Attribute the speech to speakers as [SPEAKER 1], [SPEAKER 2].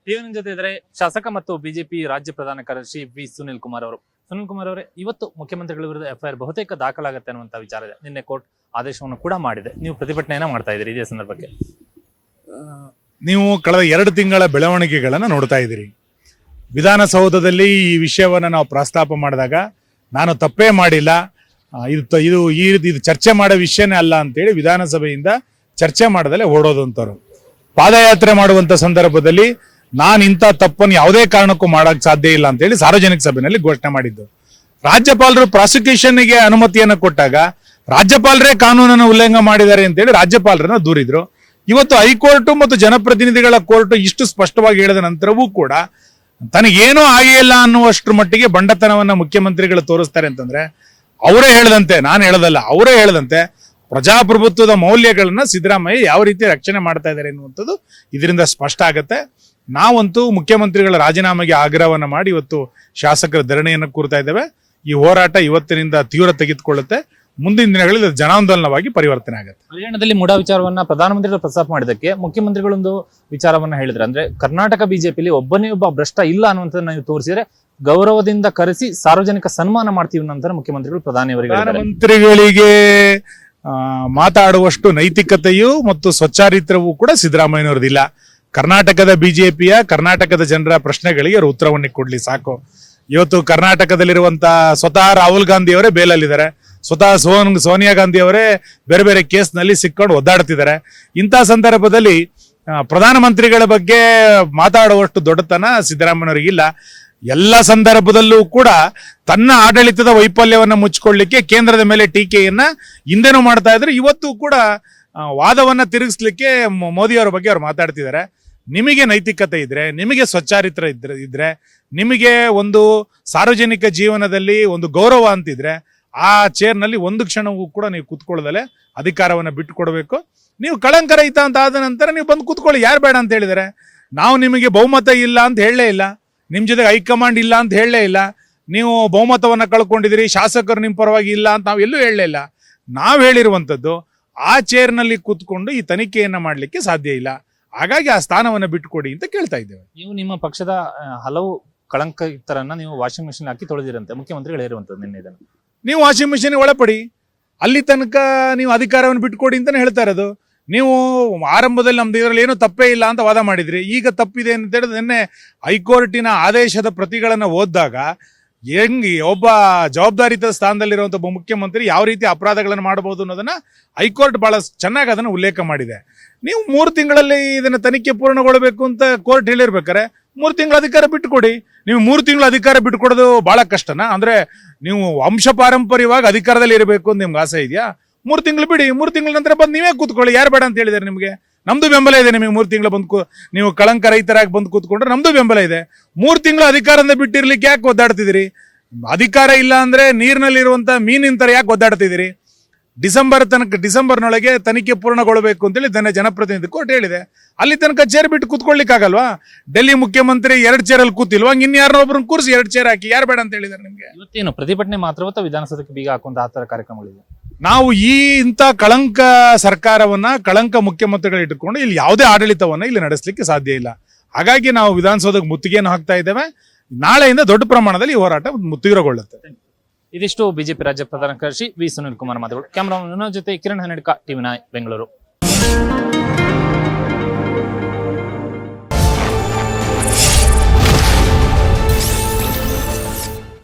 [SPEAKER 1] TV ಜೊತೆ ಇದ್ರೆ ಶಾಸಕ ಮತ್ತು ಬಿಜೆಪಿ ರಾಜ್ಯ ಪ್ರಧಾನ ಕಾರ್ಯದರ್ಶಿ ವಿ ಸುನಿಲ್ ಕುಮಾರ್ ಅವರು. ಸುನಿಲ್ ಕುಮಾರ್ ಅವರೇ, ಇವತ್ತು ಮುಖ್ಯಮಂತ್ರಿಗಳ ವಿರುದ್ಧ ಎಫ್ಐಆರ್ ಬಹುತೇಕ ದಾಖಲಾಗುತ್ತೆ ಅನ್ನುವಂತ ವಿಚಾರ ಇದೆ. ನಿನ್ನೆ ಕೋರ್ಟ್ ಆದೇಶವನ್ನು ಕೂಡ ಮಾಡಿದೆ. ನೀವು ಪ್ರತಿಭಟನೆಯನ್ನ ಮಾಡ್ತಾ ಇದ್ದೀರಿ. ಇದೇ ಸಂದರ್ಭಕ್ಕೆ
[SPEAKER 2] ನೀವು ಕಳೆದ 2 ತಿಂಗಳ ಬೆಳವಣಿಗೆಗಳನ್ನು ನೋಡ್ತಾ ಇದ್ದೀರಿ. ವಿಧಾನಸೌಧದಲ್ಲಿ ಈ ವಿಷಯವನ್ನು ನಾವು ಪ್ರಸ್ತಾಪ ಮಾಡಿದಾಗ ನಾನು ತಪ್ಪೇ ಮಾಡಿಲ್ಲ, ಇದು ಚರ್ಚೆ ಮಾಡೋ ವಿಷಯನೇ ಅಲ್ಲ ಅಂತೇಳಿ ವಿಧಾನಸಭೆಯಿಂದ ಚರ್ಚೆ ಮಾಡದಲ್ಲೇ ಓಡೋದಂತವ್ರು. ಪಾದಯಾತ್ರೆ ಮಾಡುವಂತ ಸಂದರ್ಭದಲ್ಲಿ ನಾನು ಇಂಥ ತಪ್ಪನ್ನು ಯಾವುದೇ ಕಾರಣಕ್ಕೂ ಮಾಡಕ್ ಸಾಧ್ಯ ಇಲ್ಲ ಅಂತೇಳಿ ಸಾರ್ವಜನಿಕ ಸಭೆಯಲ್ಲಿ ಘೋಷಣೆ ಮಾಡಿದ್ದು. ರಾಜ್ಯಪಾಲರು ಪ್ರಾಸಿಕ್ಯೂಷನ್ಗೆ ಅನುಮತಿಯನ್ನು ಕೊಟ್ಟಾಗ ರಾಜ್ಯಪಾಲರೇ ಕಾನೂನನ್ನು ಉಲ್ಲಂಘನೆ ಮಾಡಿದ್ದಾರೆ ಅಂತೇಳಿ ರಾಜ್ಯಪಾಲರನ್ನ ದೂರಿದ್ರು. ಇವತ್ತು ಹೈಕೋರ್ಟ್ ಮತ್ತು ಜನಪ್ರತಿನಿಧಿಗಳ ಕೋರ್ಟ್ ಇಷ್ಟು ಸ್ಪಷ್ಟವಾಗಿ ಹೇಳಿದ ನಂತರವೂ ಕೂಡ ತನಗೇನೂ ಆಗಿಲ್ಲ ಅನ್ನುವಷ್ಟರ ಮಟ್ಟಿಗೆ ಬಂಡತನವನ್ನ ಮುಖ್ಯಮಂತ್ರಿಗಳು ತೋರಿಸ್ತಾರೆ ಅಂತಂದ್ರೆ, ಅವರೇ ಹೇಳದಂತೆ, ನಾನು ಹೇಳದಲ್ಲ, ಅವರೇ ಹೇಳದಂತೆ ಪ್ರಜಾಪ್ರಭುತ್ವದ ಮೌಲ್ಯಗಳನ್ನ ಸಿದ್ದರಾಮಯ್ಯ ಯಾವ ರೀತಿ ರಕ್ಷಣೆ ಮಾಡ್ತಾ ಇದ್ದಾರೆ ಎನ್ನುವಂಥದ್ದು ಇದರಿಂದ ಸ್ಪಷ್ಟ ಆಗುತ್ತೆ. ನಾವಂತೂ ಮುಖ್ಯಮಂತ್ರಿಗಳ ರಾಜೀನಾಮೆಗೆ ಆಗ್ರಹವನ್ನ ಮಾಡಿ ಇವತ್ತು ಶಾಸಕರ ಧರಣಿಯನ್ನು ಕೂರ್ತಾ ಇದ್ದೇವೆ. ಈ ಹೋರಾಟ ಇವತ್ತಿನಿಂದ ತೀವ್ರ ತೆಗೆದುಕೊಳ್ಳುತ್ತೆ. ಮುಂದಿನ ದಿನಗಳಲ್ಲಿ ಜನಾಂದೋಲನವಾಗಿ ಪರಿವರ್ತನೆ ಆಗುತ್ತೆ.
[SPEAKER 1] ಹರಿಯಾಣದಲ್ಲಿ ಮುಡಾ ವಿಚಾರವನ್ನ ಪ್ರಧಾನಮಂತ್ರಿಗಳು ಪ್ರಸ್ತಾಪ ಮಾಡಿದಕ್ಕೆ ಮುಖ್ಯಮಂತ್ರಿಗಳೊಂದು ವಿಚಾರವನ್ನ ಹೇಳಿದ್ರೆ, ಅಂದ್ರೆ ಕರ್ನಾಟಕ ಬಿಜೆಪಿಲಿ ಒಬ್ಬನೇ ಒಬ್ಬ ಭ್ರಷ್ಟ ಇಲ್ಲ ಅನ್ನುವಂಥದ್ದನ್ನ ನೀವು ತೋರಿಸಿದ್ರೆ ಗೌರವದಿಂದ ಕರೆಸಿ ಸಾರ್ವಜನಿಕ ಸನ್ಮಾನ ಮಾಡ್ತೀವಿ ನಂತರ ಮುಖ್ಯಮಂತ್ರಿಗಳು
[SPEAKER 2] ಪ್ರಧಾನಮಂತ್ರಿಗಳಿಗೆ ಮಾತಾಡುವಷ್ಟು ನೈತಿಕತೆಯು ಮತ್ತು ಸ್ವಚ್ಚಾರಿತ್ರವೂ ಕೂಡ ಸಿದ್ದರಾಮಯ್ಯನವ್ರದಿಲ್ಲ. ಕರ್ನಾಟಕದ ಬಿಜೆಪಿಯ ಕರ್ನಾಟಕದ ಜನರ ಪ್ರಶ್ನೆಗಳಿಗೆ ಅವರು ಉತ್ತರವನ್ನೇ ಕೊಡ್ಲಿ ಸಾಕು. ಇವತ್ತು ಕರ್ನಾಟಕದಲ್ಲಿರುವಂತ ಸ್ವತಃ ರಾಹುಲ್ ಗಾಂಧಿ ಅವರೇ ಬೇಲಲ್ಲಿದ್ದಾರೆ, ಸ್ವತಃ ಸೋನಿಯಾ ಗಾಂಧಿ ಅವರೇ ಬೇರೆ ಬೇರೆ ಕೇಸ್ನಲ್ಲಿ ಸಿಕ್ಕೊಂಡು ಒದ್ದಾಡ್ತಿದ್ದಾರೆ. ಇಂಥ ಸಂದರ್ಭದಲ್ಲಿ ಪ್ರಧಾನಮಂತ್ರಿಗಳ ಬಗ್ಗೆ ಮಾತಾಡುವಷ್ಟು ದೊಡ್ಡತನ ಸಿದ್ದರಾಮಯ್ಯನವರಿಗಿಲ್ಲ. ಎಲ್ಲ ಸಂದರ್ಭದಲ್ಲೂ ಕೂಡ ತನ್ನ ಆಡಳಿತದ ವೈಫಲ್ಯವನ್ನ ಮುಚ್ಚಿಕೊಳ್ಳಿಕ್ಕೆ ಕೇಂದ್ರದ ಮೇಲೆ ಟೀಕೆಯನ್ನ ಹಿಂದೆನೂ ಮಾಡ್ತಾ ಇದ್ರೆ, ಇವತ್ತು ಕೂಡ ವಾದವನ್ನ ತಿರುಗಿಸ್ಲಿಕ್ಕೆ ಮೋದಿಯವರ ಬಗ್ಗೆ ಅವ್ರು ಮಾತಾಡ್ತಿದ್ದಾರೆ. ನಿಮಗೆ ನೈತಿಕತೆ ಇದ್ರೆ, ನಿಮಗೆ ಸ್ವಚ್ಚಾರಿತ್ರ ಇದ್ರೆ, ನಿಮಗೆ ಒಂದು ಸಾರ್ವಜನಿಕ ಜೀವನದಲ್ಲಿ ಒಂದು ಗೌರವ ಅಂತಿದ್ರೆ, ಆ ಚೇರ್ನಲ್ಲಿ ಒಂದು ಕ್ಷಣವೂ ಕೂಡ ನೀವು ಕೂತ್ಕೊಳ್ಳದಲ್ಲೇ ಅಧಿಕಾರವನ್ನ ಬಿಟ್ಟು ಕೊಡಬೇಕು. ನೀವು ಕಳಂಕರಹಿತ ಅಂತ ಆದ ನಂತರ ನೀವು ಬಂದು ಕೂತ್ಕೊಳ್ಳಿ, ಯಾರು ಬೇಡ ಅಂತ ಹೇಳಿದ್ದಾರೆ. ನಾವು ನಿಮಗೆ ಬಹುಮತ ಇಲ್ಲ ಅಂತ ಹೇಳಲೇ ಇಲ್ಲ, ನಿಮ್ ಜೊತೆಗೆ ಹೈಕಮಾಂಡ್ ಇಲ್ಲ ಅಂತ ಹೇಳಲೇ ಇಲ್ಲ, ನೀವು ಬಹುಮತವನ್ನ ಕಳ್ಕೊಂಡಿದ್ದೀರಿ, ಶಾಸಕರು ನಿಮ್ ಪರವಾಗಿ ಇಲ್ಲ ಅಂತ ನಾವು ಎಲ್ಲೂ ಹೇಳಲೇ ಇಲ್ಲ. ನಾವು ಹೇಳಿರುವಂಥದ್ದು ಆ ಚೇರ್ನಲ್ಲಿ ಕೂತ್ಕೊಂಡು ಈ ತನಿಖೆಯನ್ನ ಮಾಡ್ಲಿಕ್ಕೆ ಸಾಧ್ಯ ಇಲ್ಲ. ಹಾಗಾಗಿ ಆ ಸ್ಥಾನವನ್ನ ಬಿಟ್ಟುಕೊಡಿ ಅಂತ ಕೇಳ್ತಾ ಇದ್ದೇವೆ.
[SPEAKER 1] ನೀವು ನಿಮ್ಮ ಪಕ್ಷದ ಹಲವು ಕಳಂಕಿತರನ್ನ ನೀವು ವಾಷಿಂಗ್ ಮೆಷಿನ್ ಹಾಕಿ ತೊಳೆದಿರಂತೆ, ಮುಖ್ಯಮಂತ್ರಿಗಳು ಹೇಳಿರುವಂತದ್ದು ನಿನ್ನೆ. ಇದನ್ನು
[SPEAKER 2] ನೀವು ವಾಷಿಂಗ್ ಮೆಷಿನ್ ಒಳಪಡಿ, ಅಲ್ಲಿ ತನಕ ನೀವು ಅಧಿಕಾರವನ್ನು ಬಿಟ್ಟುಕೊಡಿ ಅಂತಾನೆ ಹೇಳ್ತಾ ಇರೋದು. ನೀವು ಆರಂಭದಲ್ಲಿ ನಮ್ದು ಇದರಲ್ಲಿ ಏನೂ ತಪ್ಪೇ ಇಲ್ಲ ಅಂತ ವಾದ ಮಾಡಿದ್ರಿ, ಈಗ ತಪ್ಪಿದೆ ಅಂತ ಹೇಳಿದ್ರೆ ನಿನ್ನೆ ಹೈಕೋರ್ಟಿನ ಆದೇಶದ ಪ್ರತಿಗಳನ್ನು ಓದಿದಾಗ ಒಬ್ಬ ಜವಾಬ್ದಾರಿತ ಸ್ಥಾನದಲ್ಲಿರುವಂಥ ಒಬ್ಬ ಮುಖ್ಯಮಂತ್ರಿ ಯಾವ ರೀತಿ ಅಪರಾಧಗಳನ್ನು ಮಾಡಬಹುದು ಅನ್ನೋದನ್ನ ಹೈಕೋರ್ಟ್ ಬಹಳ ಚೆನ್ನಾಗಿ ಅದನ್ನು ಉಲ್ಲೇಖ ಮಾಡಿದೆ. ನೀವು 3 ತಿಂಗಳಲ್ಲಿ ಇದನ್ನ ತನಿಖೆ ಪೂರ್ಣಗೊಳ್ಳಬೇಕು ಅಂತ ಕೋರ್ಟ್ ಹೇಳಿರ್ಬೇಕಾರೆ 3 ತಿಂಗಳ ಅಧಿಕಾರ ಬಿಟ್ಟುಕೊಡಿ. ನೀವು 3 ತಿಂಗಳ ಅಧಿಕಾರ ಬಿಟ್ಟುಕೊಡೋದು ಬಹಳ ಕಷ್ಟನಾ? ಅಂದ್ರೆ ನೀವು ವಂಶ ಪಾರಂಪರ್ಯವಾಗಿ ಅಧಿಕಾರದಲ್ಲಿ ಇರಬೇಕು ಅಂತ ನಿಮ್ಗೆ ಆಸೆ ಇದೆಯಾ? 3 ತಿಂಗಳು ಬಿಡಿ, 3 ತಿಂಗಳ ನಂತರ ಬಂದು ನೀವೇ ಕೂತ್ಕೊಳ್ಳಿ, ಯಾರು ಬೇಡ ಅಂತ ಹೇಳಿದಾರೆ ನಿಮಗೆ? ನಮ್ದು ಬೆಂಬಲ ಇದೆ. ನಿಮಗೆ 3 ತಿಂಗಳು ಬಂದು ನೀವು ಕಳಂಕ ರಹಿತರಾಗಿ ಬಂದು ಕೂತ್ಕೊಂಡ್ರೆ ನಮ್ದು ಬೆಂಬಲ ಇದೆ. 3 ತಿಂಗಳು ಅಧಿಕಾರದಿಂದ ಬಿಟ್ಟಿರ್ಲಿಕ್ಕೆ ಯಾಕೆ ಒದ್ದಾಡ್ತಿದ್ದೀರಿ? ಅಧಿಕಾರ ಇಲ್ಲ ಅಂದ್ರೆ ನೀರಿನಲ್ಲಿರುವಂತ ಮೀನಿನ ತರ ಯಾಕೆ ಒದ್ದಾಡ್ತಿದ್ದೀರಿ? ಡಿಸೆಂಬರ್ನೊಳಗೆ ತನಿಖೆ ಪೂರ್ಣಗೊಳ್ಳಬೇಕು ಅಂತೇಳಿ ಜನಪ್ರತಿನಿಧಿ ಕೋರ್ಟ್ ಹೇಳಿದೆ. ಅಲ್ಲಿ ತನಕ ಚೇರ್ ಬಿಟ್ಟು ಕೂತ್ಕೊಳ್ಳಿಕ್ಕಾಗಲ್ವಾ? ಡೆಲ್ಲಿ ಮುಖ್ಯಮಂತ್ರಿ 2 ಚೇರಲ್ಲಿ ಕೂತಿಲ್ವಾ? ಇನ್ಯಾರನ್ನೋ ಒಬ್ಬರನ್ನ ಕೂರಿಸಿ 2 ಚೇರ್ ಹಾಕಿ, ಯಾರು ಬೇಡ ಅಂತ ಹೇಳಿದಾರೆ ನಿಮ್ಗೆ?
[SPEAKER 1] ಇವತ್ತೇನು ಪ್ರತಿಭಟನೆ ಮಾತ್ರವತ್ತ ವಿಧಾನಸೌಧಕ್ಕೆ ಬೀಗ ಹಾಕುವಂತ ಆ ತರ ಕಾರ್ಯಕ್ರಮಗಳಿದೆ?
[SPEAKER 2] ನಾವು ಇಂಥ ಕಳಂಕ ಸರ್ಕಾರವನ್ನ, ಕಳಂಕ ಮುಖ್ಯಮಂತ್ರಿಗಳು ಇಟ್ಟುಕೊಂಡು ಇಲ್ಲಿ ಯಾವುದೇ ಆಡಳಿತವನ್ನ ಇಲ್ಲಿ ನಡೆಸಲಿಕ್ಕೆ ಸಾಧ್ಯ ಇಲ್ಲ. ಹಾಗಾಗಿ ನಾವು ವಿಧಾನಸೌಧಕ್ಕೆ ಮುತ್ತಿಗೆಯನ್ನು ಹಾಕ್ತಾ ಇದ್ದೇವೆ. ನಾಳೆಯಿಂದ ದೊಡ್ಡ ಪ್ರಮಾಣದಲ್ಲಿ ಈ ಹೋರಾಟ ತೀವ್ರಗೊಳ್ಳುತ್ತೆ.
[SPEAKER 1] ಇದಿಷ್ಟು ಬಿಜೆಪಿ ರಾಜ್ಯ ಪ್ರಧಾನ ಕಾರ್ಯದರ್ಶಿ ವಿ ಸುನಿಲ್ ಕುಮಾರ್ ಮಾತುಗಳು. ಕ್ಯಾಮರಾ ಜೊತೆ ಕಿರಣ್ ಹನ್ನೆಡ್ಕ, ಟಿವಿ9 ಬೆಂಗಳೂರು.